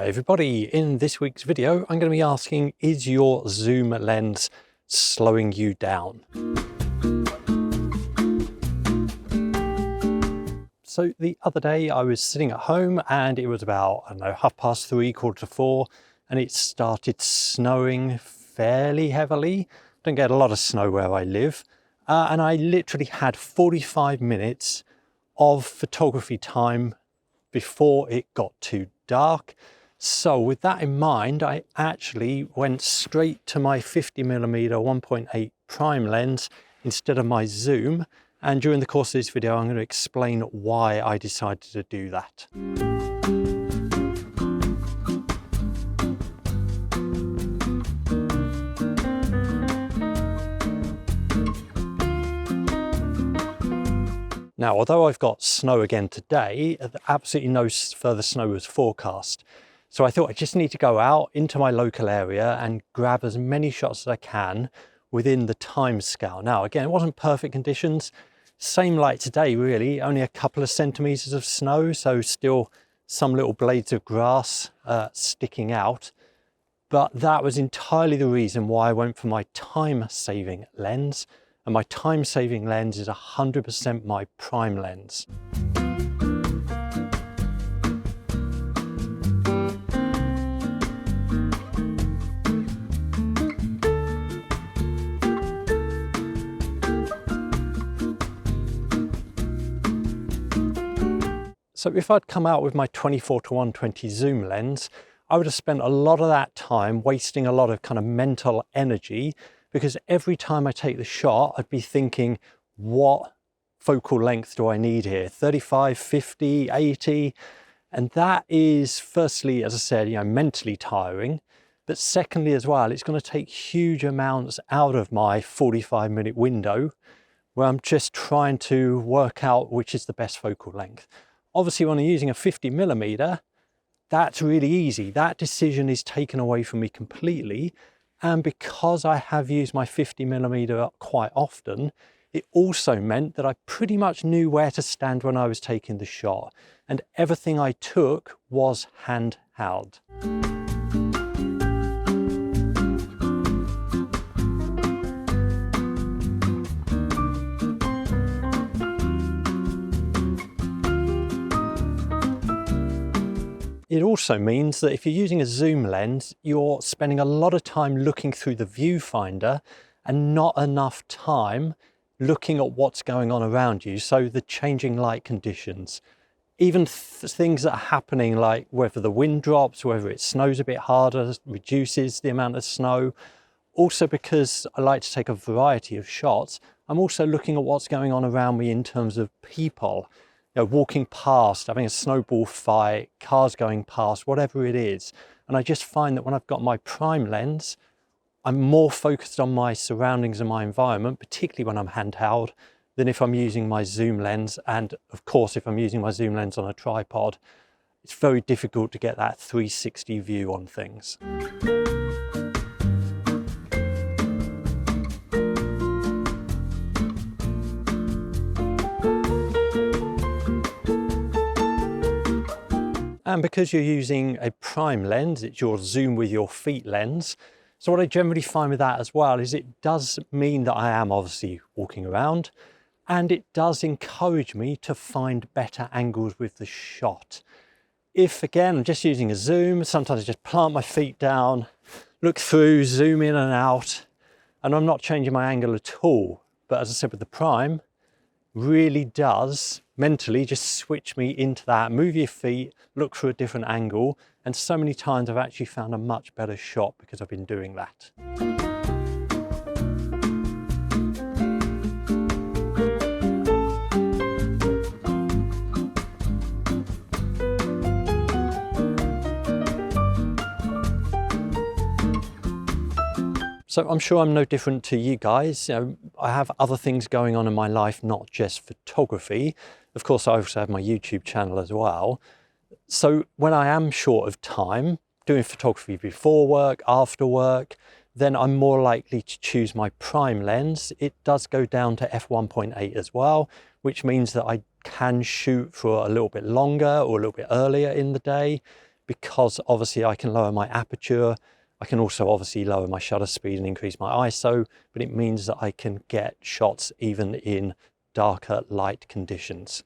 Hi everybody, in this week's video I'm going to be asking, is your zoom lens slowing you down? So the other day I was sitting at home and it was about, I don't know, 3:30, 4:45, and it started snowing fairly heavily. Don't get a lot of snow where I live, and I literally had 45 minutes of photography time before it got too dark. So with that in mind, I actually went straight to my 50mm 1.8 prime lens instead of my zoom. And during the course of this video, I'm going to explain why I decided to do that. Now, although I've got snow again today, absolutely no further snow was forecast. So I thought I just need to go out into my local area and grab as many shots as I can within the time scale. Now, again, it wasn't perfect conditions. Same like today, really, only a couple of centimeters of snow. So still some little blades of grass sticking out. But that was entirely the reason why I went for my time-saving lens. And my time-saving lens is 100% my prime lens. So if I'd come out with my 24-120 zoom lens, I would have spent a lot of that time wasting a lot of kind of mental energy, because every time I take the shot, I'd be thinking, what focal length do I need here? 35, 50, 80? And that is, firstly, as I said, mentally tiring. But secondly, as well, it's going to take huge amounts out of my 45-minute window where I'm just trying to work out which is the best focal length. Obviously, when I'm using a 50mm, that's really easy. That decision is taken away from me completely. And because I have used my 50mm quite often, it also meant that I pretty much knew where to stand when I was taking the shot. And everything I took was handheld. It also means that if you're using a zoom lens, you're spending a lot of time looking through the viewfinder and not enough time looking at what's going on around you. So the changing light conditions, even things that are happening, like whether the wind drops, whether it snows a bit harder, reduces the amount of snow. Also, because I like to take a variety of shots, I'm also looking at what's going on around me in terms of people. Walking past, having a snowball fight, cars going past, whatever it is. And I just find that when I've got my prime lens, I'm more focused on my surroundings and my environment, particularly when I'm handheld, than if I'm using my zoom lens. And of course, if I'm using my zoom lens on a tripod, it's very difficult to get that 360 view on things. And because you're using a prime lens, it's your zoom with your feet lens. So what I generally find with that as well is it does mean that I am obviously walking around, and it does encourage me to find better angles with the shot. If, again, I'm just using a zoom, sometimes I just plant my feet down, look through, zoom in and out, and I'm not changing my angle at all. But as I said with the prime, really does mentally just switch me into that, move your feet, look through a different angle, and so many times I've actually found a much better shot because I've been doing that. So I'm sure I'm no different to you guys. I have other things going on in my life, not just photography. Of course, I also have my YouTube channel as well. So when I am short of time, doing photography before work, after work, then I'm more likely to choose my prime lens. It does go down to f1.8 as well, which means that I can shoot for a little bit longer or a little bit earlier in the day, because obviously I can lower my aperture. I can also obviously lower my shutter speed and increase my ISO, but it means that I can get shots even in darker light conditions.